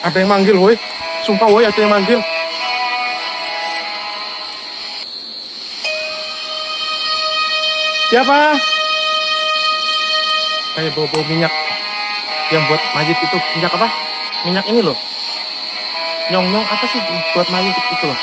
Ada yang manggil, woi. Sumpah, woi, ada yang manggil. Siapa? Kayak bau-bau minyak yang buat mayit itu. Minyak apa? Minyak ini loh. Nyong-nyong apa sih buat mayit itu loh?